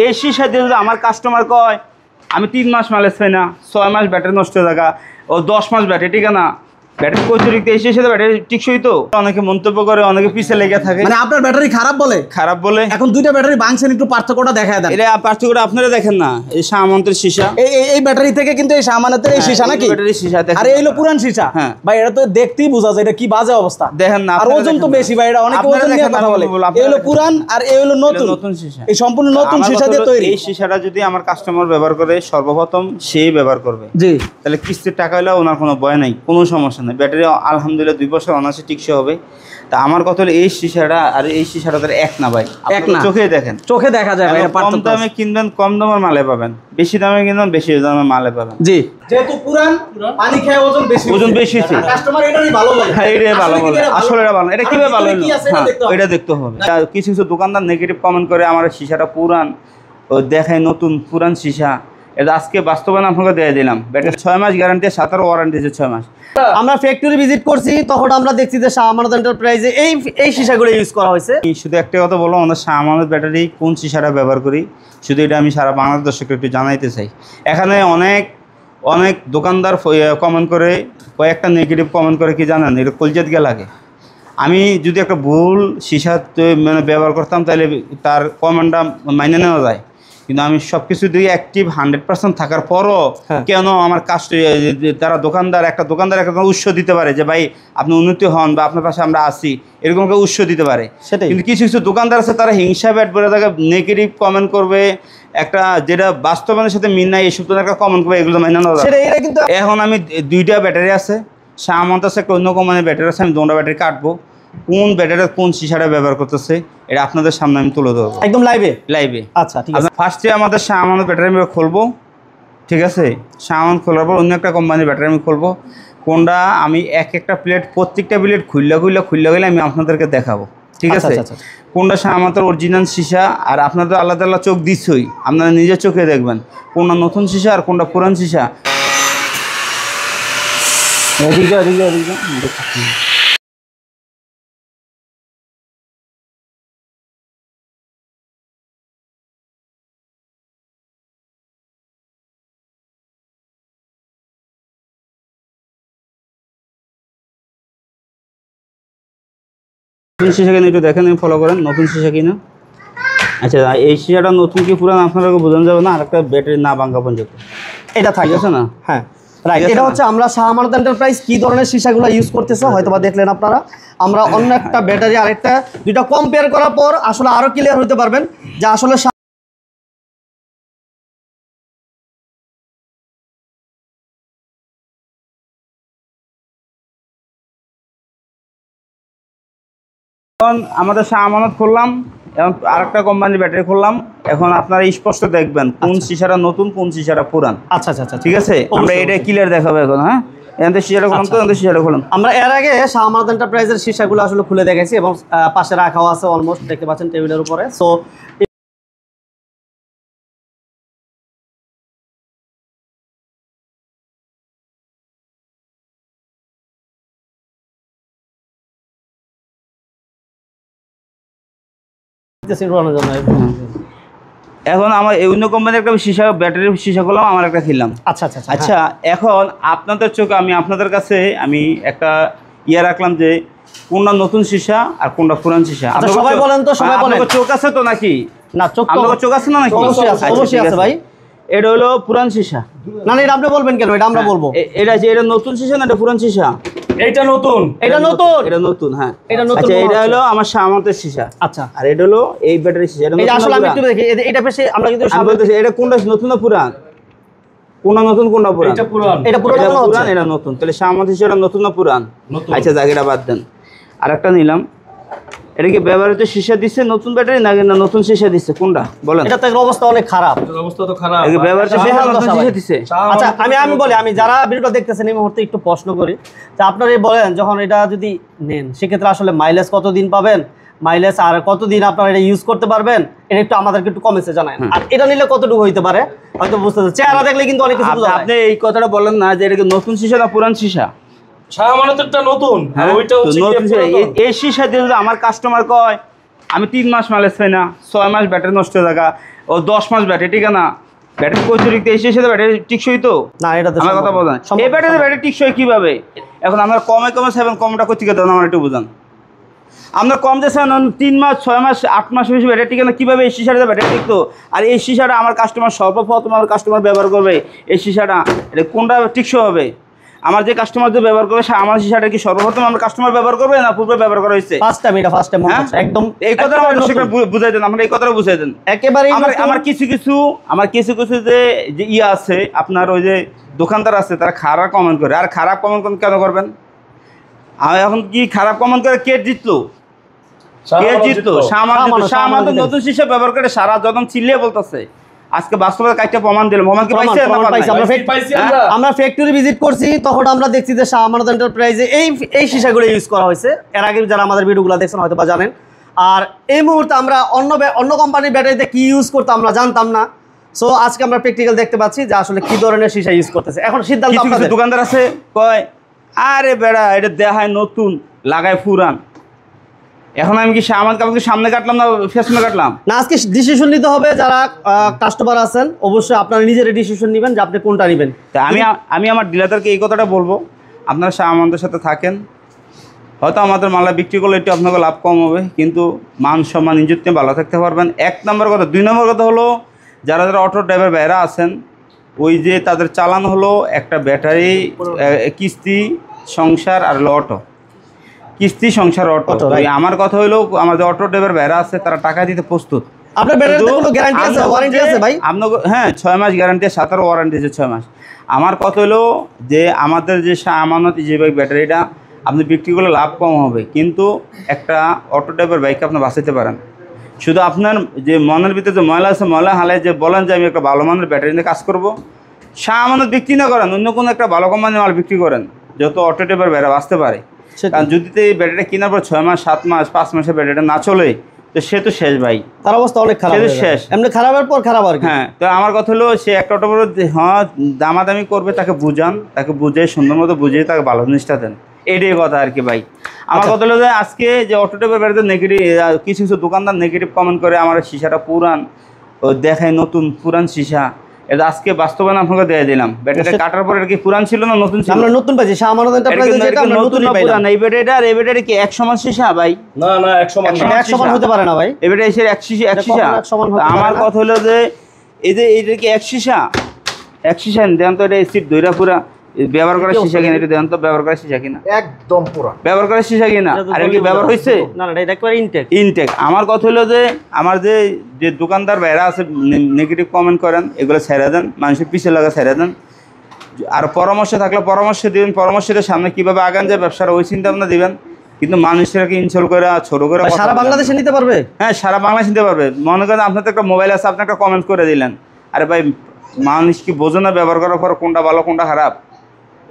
এই শিশা দিয়ে যদি আমার কাস্টমার কয় আমি 3 মাস মালেজ পাই না, 6 মাস ব্যাটারি নষ্ট হয়ে থাকা, ও 10 মাস ব্যাটারি ঠিক না, ব্যাটারি অতিরিক্ত এই শিশাতে ব্যাটারি টিকসই তো। অনেকে মন্তব্য করে, অনেকে পিছে লেগে থাকে, মানে আপনার ব্যাটারি খারাপ বলে। এখন দুইটা ব্যাটারি ভাঙছেন, একটু পার্থক্যটা দেখায় দেন। এটা পার্থক্যটা আপনারা দেখেন না, এই শাহমানতের শিশা, এই ব্যাটারি থেকে কিন্তু এই শাহমানতের এই শিশা নাকি ব্যাটারি শিশা দেখেন, আর এই হলো পুরান শিশা। হ্যাঁ ভাই এটা তো দেখতেই বোঝা যায় এটা কি বাজে অবস্থা। দেখেন না, আর ওজন তো বেশি ভাই, এটা অনেক ওজন নিয়ে কথা বলে। এই হলো পুরান আর এই হলো নতুন শিশা, এই সম্পূর্ণ নতুন শিশা দিয়ে তৈরি। এই শিশাটা যদি আমার কাস্টমার ব্যবহার করে, সর্বপ্রথম সেই ব্যবহার করবে জি, তাহলে কিস্তির টাকা হলে ওনার কোনো ভয় নাই, কোনো সমস্যা নেই। ব্যাটারি আলহামদুলিল্লাহ 2 বছর অনায়াসে টিকসই হবে। তা আমার কথা হলো এই শিশাটা আর এই শিশাটা তো এক না ভাই, এক না, চোখে দেখেন, চোখে দেখা যায় ভাই। কম দামে কিনবেন কম দামের মালে পাবেন, বেশি দামে কিনবেন বেশি দামের মালে পাবেন। জি, যেহেতু পুরান পানি খায় ওজন বেশি ছিল, কাস্টমার এটাই ভালো বলে। হ্যাঁ এটাই ভালো বলে, আসলে এটা ভালো। এটা কিভাবে ভালো হলো? হ্যাঁ এটা দেখতে হবে। কিছু কিছু দোকানদার নেগেটিভ কমেন্ট করে আমার শিশাটা পুরান, ও দেখায় নতুন, পুরান শিশা। এটা আজকে বাস্তবায়ন আপনাকে দিয়ে দিলাম। ব্যাটারি 6 মাস গ্যারান্টি, 7 ওয়ারেন্টি আছে 6 মাস। আমরা ফ্যাক্টরি ভিজিট করছি, তখন আমরা দেখছি যে শাহ আমানত এন্টারপ্রাইজে এই শিশাগুলো ইউজ করা হয়েছে। শুধু একটা কথা বলবো, আমাদের শাহ আমানত ব্যাটারি কোন শিশাটা ব্যবহার করি, শুধু এটা আমি সারা বাংলাদেশ দর্শককে একটু জানাইতে চাই। এখানে অনেক দোকানদার কমেন্ট করে, কয়েকটা নেগেটিভ কমেন্ট করে, কি জানেন, এটা কলজেত গে লাগে। আমি যদি একটা ভুল শিশা মানে ব্যবহার করতাম তাহলে তার কমেন্টটা মাইনে নেওয়া যায়, কিন্তু আমি সব কিছু দিয়ে অ্যাক্টিভ 100% থাকার পরও কেন আমার তারা একটা দোকানদার একটা উৎস দিতে পারে যে ভাই আপনি উন্নতি হন বা আপনার পাশে আমরা আসি, এরকম একটা উৎস দিতে পারে। কিন্তু কিছু কিছু দোকানদার আছে তারা হিংসা ব্যাট বলে তাকে নেগেটিভ কমেন্ট করবে, একটা যেটা বাস্তবায়নের সাথে মিল নাই এইসব তো একটা কমেন্ট করবে, এগুলো মাইনে নেওয়া যায়। এখন আমি 2টা ব্যাটারি আছে, শাহমানত আছে, একটা অন্য কোম্পানির ব্যাটারি আছে, আমি 2টা ব্যাটারি কাটবো, কোন ব্যাটারির কোন শিশাটা ব্যবহার করতেছে এটা আপনাদের সামনে আমি তুলে ধরবো একদম লাইভে। আচ্ছা ঠিক আছে, ফার্স্টে আমাদের শাহ আমানত ব্যাটারি আমি খুলবো, ঠিক আছে। শাহ আমানত খোলার পর অন্য একটা কোম্পানির ব্যাটারি আমি খুলবো, কোনটা আমি একটা প্লেট, প্রত্যেকটা প্লেট খুললে আমি আপনাদেরকে দেখাবো, ঠিক আছে। কোনটা শাহ আমানতের অরিজিনাল শিশা, আর আপনাদের আলাদা আলাদা চোখ দিচ্ছই, আপনারা নিজের চোখে দেখবেন কোনটা নতুন শিশা আর কোনটা পুরান শিশা। নতুন শিশা কিনা একটু দেখেন, ফলো করেন, নতুন শিশা কিনা। আচ্ছা এই শিশাটা নতুন কি পুরান আপনারা বোঝানো যাবে না, আর একটা ব্যাটারি না ভাঙা পর্যন্ত এটা থাকে আছে না। হ্যাঁ রাইট, এটা হচ্ছে আমরা শাহ আমানত এন্টারপ্রাইজ কি ধরনের শিশাগুলো ইউজ করতেছে হয়তোবা দেখলেন আপনারা। আমরা অন্য একটা ব্যাটারি আরেকটা দুইটা কম্পেয়ার করার পর আসলে আরো ক্লিয়ার হতে পারবেন যে আসলে আমাদের শাহ আমানত খুললাম, এবং আরেকটা কোম্পানির ব্যাটারি খুললাম। এখন আপনারা স্পষ্ট দেখবেন কোন শিশাটা নতুন, কোন শিশাটা পুরান। আচ্ছা আচ্ছা আচ্ছা ঠিক আছে, আমরা এটা ক্লিয়ার দেখাবো এখন। হ্যাঁ এখান শিশাটা খুললাম, তো এখান শিশাটা খুললাম। আমরা এর আগে শাহ আমানত এন্টারপ্রাইজের শিশাগুলো আসলে খুলে দেখাইছি এবং পাশে রাখাও আছে, অলমোস্ট দেখতে পাচ্ছেন টেবিলের উপরে। সো এখন আমার অন্য কোম্পানির একটা শিশা ব্যাটারির শিশা করলাম, আমার একটা কিনলাম। আচ্ছা আচ্ছা আচ্ছা, এখন আপনাদের চোখে আপনাদের কাছে আমি একটা রাখলাম যে কোনটা নতুন শিশা আর কোনটা পুরান শিশা। সবাই বলেন তো, সবাই বলেন চোখ আছে তো নাকি? না চোখ আছে না নাকি? অবশ্যই আছে ভাই। এটা হলো পুরান শিশা। না না এটা আপনি বলবেন কেন, এটা আমরা বলবো। এটা নতুন শিশা না এটা পুরান শিশা? এটা নতুন। হ্যাঁ এটা নতুন। আচ্ছা এটা হলো আমার শাহ আমানতের শিশা। আচ্ছা আর এটা হলো এই ব্যাটারি শিশা। এটা আসলে আমি একটু দেখি, এটা বেশি আমরা কিন্তু বলতেছি এটা কোনটা নতুন না পুরান, কোনটা নতুন কোনটা পুরান? এটা পুরান। এটা পুরান, এটা নতুন। তাহলে শাহ আমানত শিশাটা নতুন না পুরান? আচ্ছা জায়গাটা বাদ দেন, আরেকটা নিলাম। এটা কি ব্যবহৃত শিশা দিচ্ছে নতুন ব্যাটারি না নতুন শিশা দিচ্ছে, কোনটা বলেন? এটা তো অবস্থা অনেক খারাপ, অবস্থা তো খারাপ। এই ব্যবহৃত শিশা নতুন শিশা দিচ্ছে। আচ্ছা আমি বলি, আমি যারা ভিডিওটা দেখতেছেন এই মুহূর্তে একটু প্রশ্ন করি যে আপনারা বলেন যখন এটা যদি নেন সেক্ষেত্রে আসলে মাইলেজ কতদিন পাবেন, মাইলেজ আর কতদিন আপনারা এটা ইউজ করতে পারবেন, এটা একটু আমাদেরকে একটু কমেন্টে জানান। আর এটা নিলে কতটুকু হইতে পারে হয়তো বুঝতে পারছেন, চেহারা দেখলে কিন্তু অনেক কিছু বোঝা যায়। আপনি এই কথাটা বলেন না যে এটা কি নতুন শিশা না পুরান শিশা? শাহ আমানতেরটা নতুন, আর ওইটা হচ্ছে এই শিশা দিয়ে যদি আমার কাস্টমার কয় আমি 3 মাস মালেজ পাই না, 6 মাস ব্যাটারি নষ্ট হয়ে থাকা, ও 10 মাস ব্যাটারি ঠিকানা ব্যাটারি অতিরিক্ত এসে সাথে ব্যাটারি টিকসই তো না, এটা তো আমার কথা বলেন এই ব্যাটারি টিকসই কিভাবে এখন আমরা কমে সেভেন কমটা করতে গেলে আমার একটু বুঝান আমরা কম দিয়েছেন 3 মাস 6 মাস 8 মাস বেশি ব্যাটারি টিকে না কীভাবে এই সিসাটা ব্যাটারি টিকতো আর এই সিসাটা আমার কাস্টমার সর্বপ্রথম আমার কাস্টমার ব্যবহার করবে এই সিসাটা এটা কোনটা টিকসই হবে আমার যে কাস্টমার যে ব্যবহার করবে আমার সিসাটা কি সর্বপ্রথম আমার কাস্টমার ব্যবহার করবে না পূর্বে ব্যবহার করা হয়েছে ফার্স্ট টাইম একদম এই কথাটা বুঝাই দেন আমরা এই কথাটা বুঝাই দেন একেবারে আমার কিছু যে ইয়ে আছে আপনার ওই যে দোকানদার আছে তারা খারাপ কমেন্ট করে আর খারাপ কমেন্ট কেন করবেন এখন কি খারাপ কমেন্ট করে কে জিতলো নতুন সিসা ব্যবহার করে সারা যখন চিল্লিয়ে বলতেছে আজকে বাস্তবে কাইটা প্রমাণ দিলাম প্রমাণ কি পাইছেন আমরা ফ্যাক্টরি ভিজিট করছি তখন আমরা দেখছি যে শাহ আমানত এন্টারপ্রাইজে এই সিসাগুলো ইউজ করা হয়েছে এর আগে যারা আমাদের ভিডিওগুলো দেখছেন হয়তো বা জানেন আর এই মুহূর্তে আমরা অন্য কোম্পানির ব্যাটারিতে কি ইউজ করতে আমরা জানতাম না সো আজকে আমরা প্র্যাকটিক্যাল দেখতে পাচ্ছি যে আসলে কি ধরনের সিসা ইউজ করতেছে এখন সিদ্ধান্ত আপনাদের দোকানদার আছে কয় আরে বেড়া এটা দেখায় নতুন লাগায় ফুরান এখন আমি কি আমাকে সামনে কাটলাম না পেছনে কাটলাম না আজকে ডিসিশন নিতে হবে যারা কাস্টমার আছেন অবশ্যই আপনারা নিজেরা ডিসিশন নেবেন যে আপনি কোনটা নেবেন তা আমি আমার ডিলারদেরকে এই কথাটা বলবো আপনারা আমাদের সাথে থাকেন হয়তো আমাদের মালা বিক্রি করলে একটু আপনাকে লাভ কম হবে কিন্তু মান সম্মান ইজ্জত নিয়ে ভালো থাকতে পারবেন 1 নম্বর কথা 2 নম্বর কথা হলো যারা অটো ড্রাইভার ভাইরা আছেন ওই যে তাদের চালান হলো একটা ব্যাটারি কিস্তি সংসার আর অটো কিস্তি সংসার অটো আমার কথা হলো আমাদের অটো ড্রাইভার ভাইরা আছে তারা টাকা দিতে প্রস্তুত আপনার ব্যাটারিতে কোনো গ্যারান্টি আছে ওয়ারেন্টি আছে ভাই আপনার হ্যাঁ 6 মাস গ্যারান্টি 17 ওয়ারেন্টি আছে 6 মাস আমার কথা হলো যে আমাদের যে শাহ আমানত ইজিবাইক ব্যাটারিটা আপনি বিক্রি করলে লাভ কম হবে কিন্তু একটা অটো ড্রাইভার বাইককে আপনি বাঁচাতে পারেন শুধু আপনার যে মনের ভিতরে যে ময়লা আছে ময়লা হালায় যে বলেন যে আমি একটা ভালো মানের ব্যাটারি নিয়ে কাজ করবো শাহ আমানত বিক্রি না করেন অন্য কোনো একটা ভালো কোম্পানির মাল বিক্রি করেন যত অটো ড্রাইভার বাইরে বাঁচতে পারে কারণ যদি এই ব্যাটারিটা কেনার পর 6 মাস 7 মাস 5 মাসের ব্যাটারিটা না চলে তো সে তো শেষ ভাই তার অবস্থা অনেক খারাপ শেষ এমনি খারাপের পর খারাপ আর হ্যাঁ তো আমার কথা হলো সে একটা অটো হ্যাঁ দামাদামি করবে তাকে বুঝান তাকে বুঝে সুন্দর মতো বুঝিয়ে তাকে ভালো জিনিসটা দেন এটাই কথা আর কি ভাই আমার কথা হলো যে আজকে যে অটো ড্রাইভার ব্যাটারিতে নেগেটিভ কিছু দোকানদার নেগেটিভ কমেন্ট করে আমার সিসাটা পুরান ও দেখায় নতুন পুরান সিসা এটা আজকে বাস্তবায়ন আপনাকে দিয়ে দিলাম ব্যাটারিটা কাটার পর এটা কি পুরান ছিল না নতুন ছিল আমরা নতুন পাইছি শাহ আমানত এন্টারপ্রাইজে যেটা আমরা নতুন পাইলাম এই ব্যাটারিটা আর এই ব্যাটারি কি 100 মান সিসা ভাই না 100 মান 100 মান হতে পারে না ভাই এই ব্যাটারি এর 1 সিসা আমার কথা হলো যে এই যে এটা কি 1 সিসা দেন তো এটা সিট দইরা পুরা ব্যবহার করা সিসা কিনা এটা দেন তো ব্যবহার করা সিসা কিনা একদম পুরো ব্যবহার করা সিসা কিনা আর কি ব্যবহার হইছে না এটা একবারে ইনটেক আমার কথা হলো যে আমার যে দোকানদার ভাইরা আছে নেগেটিভ কমেন্ট করেন এগুলো ছেড়ে দেন মানুষের পিছে লাগা ছেড়ে দেন আর পরামর্শ থাকলে পরামর্শ দিবেন পরামর্শের সামনে কিভাবে আগান যায় ব্যবসার ওই চিন্তা ভাবনা দিবেন কিন্তু মানুষেরাকে ইনসল্ট করে ছোট করে সারা বাংলাদেশে নিতে পারবে হ্যাঁ সারা বাংলাদেশ নিতে পারবে মনে করেন আপনার তো একটা মোবাইল আছে আপনি একটা কমেন্ট করে দিলেন আরে ভাই মানুষ কি বোঝো না ব্যবহার করার পর কোনটা ভালো কোনটা খারাপ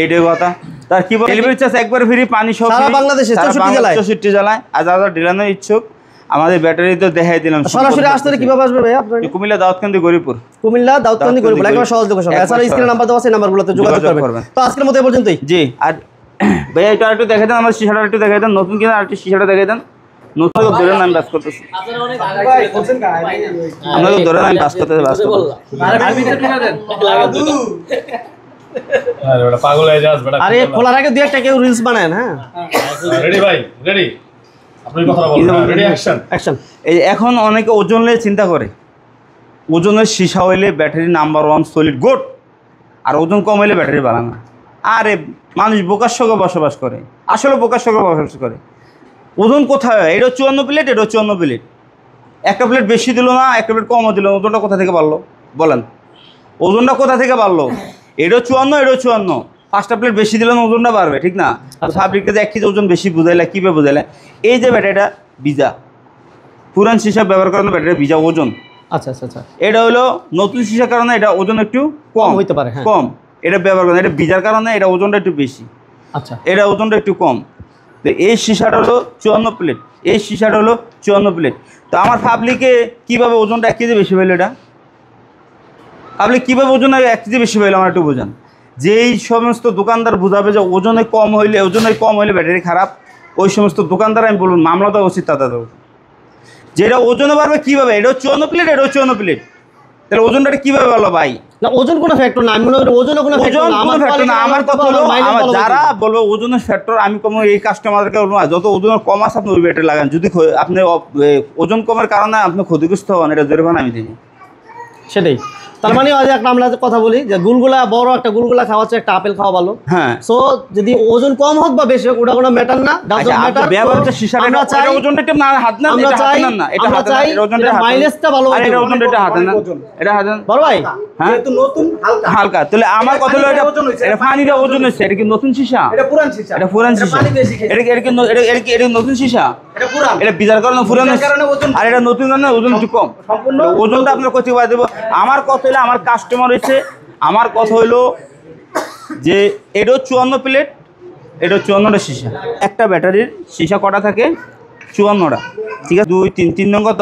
এইটাই কথা তার কি ডেলিভারি চার্জ একবার ফ্রি পানি সব সারা বাংলাদেশে 64 জেলায় আর যারা ডিলারের ইচ্ছুক আমাদের ব্যাটারি তো দেখাই দিলাম সরাসরি আসতে কিভাবে আসবে ভাই আপনারা কুমিল্লা দাউদকান্দি গরিপুর একবার সহজ লোকেশন এছাড়া স্ক্রিনে নাম্বার দেওয়া আছে নাম্বারগুলোতে যোগাযোগ করবেন তো আজকের মতো এই পর্যন্তই জি আর ভাই এটা একটু দেখাই দেন আমার সিসাটা একটু দেখাই দেন নতুন কিনা আরেকটু সিসাটা দেখাই দেন নতুন ধরে আমি বাস করতেছি আপনাকে ধরে আমি বাস করতেছি আরে ওটা পাগল হয়ে যাস বেটা আরে খোলার আগে দুই একটা কেউ রিলস বানায় হ্যাঁ রেডি ভাই রেডি আপনি কথা বলুন রেডি অ্যাকশন এই এখন অনেকে ওজন নিয়ে চিন্তা করে ওজনের সীসা হইলে ব্যাটারি নাম্বার 1 সলিড গুড আর ওজন কম হইলে ব্যাটারি ভালো না আরে মানুষ বোকার সঙ্গে বসবাস করে আসলে বোকার সঙ্গে বসবাস করে ওজন কোথায় হয় এটা 54 প্লেট এটা 54 প্লেট একটা প্লেট বেশি দিল না একটা প্লেট কমও দিল ওজনটা কোথা থেকে বাড়লো বলেন ওজনটা কোথা থেকে বাড়লো এটা 54 এটা 54 5টা প্লেট বেশি দিলে ওজনটা বাড়বে ঠিক না ফাব্রিকটা 1 কেজি ওজন বেশি বুঝাইলে কীভাবে বুঝাইলে এই যে ব্যাটারিটা ভিজা পুরান সীসা ব্যবহার করানো ব্যাটারি ভিজা ওজন আচ্ছা আচ্ছা আচ্ছা এটা হলো নতুন সীসার কারণে এটা ওজন একটু কম হইতে পারে কম এটা ব্যবহার করেন এটা ভিজার কারণে এটা ওজনটা একটু বেশি আচ্ছা এটা ওজনটা একটু কম তো এই সীসাটা হলো 54 প্লেট এই সীসাটা হলো 54 প্লেট তো আমার পাবলিকে কীভাবে ওজনটা 1 কেজি বেশি হইলো এটা আপনি কীভাবে ওজন 1 কেজি বেশি হইলো আমার একটু বোঝান যেই সমস্ত দোকানদার বোঝাবে যে ওজনে কম হইলে ব্যাটারি খারাপ ওই সমস্ত দোকানদার আমি বলুন মামলা দেওয়া উচিত তাদের যেটা ওজনে বাড়বে কীভাবে এটা 54 প্লেট এটা 54 প্লেট তাহলে ওজনটা কিভাবে বলো ভাই? না ওজন কোনো ফ্যাক্টর না, আমি মনে করি ওজনও কোনো ফ্যাক্টর না। আমার ফ্যাক্টর না, আমার কথা হলো আমার যারা বলবো ওজনের ফ্যাক্টর, আমি কোনো এই কাস্টমারকে বলবো না, যত ওজন কম আছে আপনি ওই ব্যাটারি লাগান। যদি আপনি ওজন কমের কারণে আপনি ক্ষতিগ্রস্ত হন, এটা জরিমানা আমি দিব। সেটাই। তার মানে একটা আমরা কথা বলি যে গুলগুলা, বড় একটা গুলগুলা খাওয়া হচ্ছে একটা আপেল খাওয়া ভালো। হ্যাঁ, সো যদি ওজন কম হোক বা বেশি হোক ওটা কোনো ম্যাটার না, ডাজন্ট ম্যাটার। ব্যবহৃত সীসার আমরা চাই ওজনটা একটু না হাত না, আমরা চাই না এটা আমরা হাত চাই না, ওজনটা মাইলেজটা ভালো হবে। এটা ওজনটা এটা হাত না, এটা হাত না বড় ভাই। হ্যাঁ যেহেতু নতুন হালকা হালকা, তাহলে আমার কথা হলো এটা পানিটা ওজন হচ্ছে, এটা কি নতুন সীসা? এটা পুরান সীসা, এটা পুরান সীসা। পানি বেশি খেয়েছে, এটা নতুন সীসা, এটা পুরান, এটা বিজার কারণে পুরান, কারণে ওজন, আর এটা নতুন কারণে ওজন একটু কম। সম্পূর্ণ ওজনটা আপনার কোথায় পাই দেবো? আমার কথা হলো আমার কাস্টমার হয়েছে, আমার কথা হলো যে এটাও 54 প্লেট, এটা 54টা সীসা। একটা ব্যাটারির সীসা কটা থাকে? 54টা। ঠিক আছে, 2 3 3 নং কত?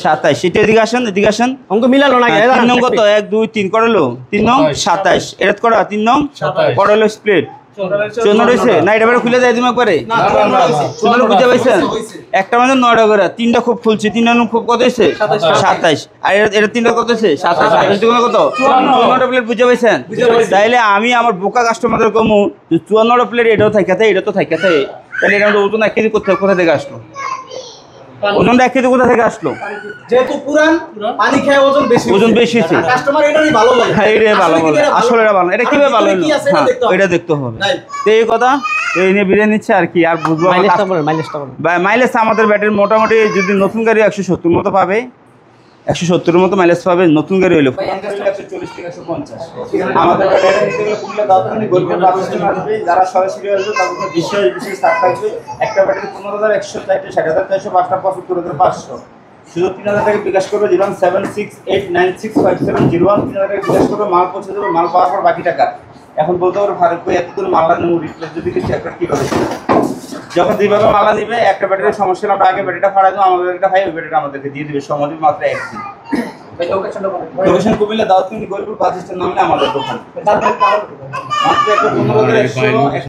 27। সেটা এদিকে আসেন, এদিকে আসেন। অঙ্ক মিলালো না। 3 নং কত? 1 2 3 কটা হলো? 3 নং 27। এটা কটা? 3 নং কটা হলো স্প্লিট? 54 হয়েছে না? এটা বেড়ে খুলে দেয় তুমি একবারে? 54 বুঝতে পারছেন? একটা মানে 9টা করে, 3টা খুব খুলছে, 3 নং খুব কত হয়েছে? 27। আর এটা 3টা কত হয়েছে? 27। 27 কত? 54টা প্লেট বুঝতে পারছেন? তাইলে আমি আমার বোকা কাস্টমারদের কমু 54টা প্লেট এটাও থাকে, এটা তো থাকে, তাহলে এটা ওজন 1 কেজি কোথা থেকে আসলো? ওজনটা 1 কেজি কোথা থেকে আসলো? যেহেতু পুরান পানি খেয়ে ওজন বেশি হয়েছে। কাস্টমার এটাই ভালো বলে। হ্যাঁ, এটাই ভালো বলে, আসলে এটা ভালো, এটা কিভাবে ভালো হলো? হ্যাঁ, এটা দেখতে হবে। তো এই কথা এই নিয়ে বিরিয়ানি নিচ্ছে আর কি, আর বুঝবো। মাইলেজ আমাদের ব্যাটারি মোটামুটি যদি নতুন গাড়ি 170 মতো পাবে, 170 মতো মাইলেজ পাবে নতুন গাড়ি হইলো। 140 থেকে 150 আমাদের যারা সরাসরি আসবে তাদের বিশেষ ছাড় থাকবে। একটা ব্যাটারি 15,100, 60,000, 5টা 75,500। শুধু 3,000 টাকা বিকাশ করবে, 01768965701 3,000 টাকা বিকাশ করবে, মাল পৌঁছে দেবে। মাল পাওয়ার পর বাকি টাকা এখন বলতে পারো ফারুক ভাই এত দূর মালটা নেবো, রিপ্লেস যদি কিছু একটা কী হবে। যখন যেভাবে মালা দিবে, একটা ব্যাটারির সমস্যা হলে আমরা আগে ব্যাটারিটা ফাড়াই দেবো, আমাদের একটা ভাই ওই ব্যাটারিটা আমাদেরকে দিয়ে দিবে সময় মাত্র 1 দিন। Location Comilla Daudkandi Garipur bus stand নামলে আমাদের দোকান। মাত্র একটা 15,100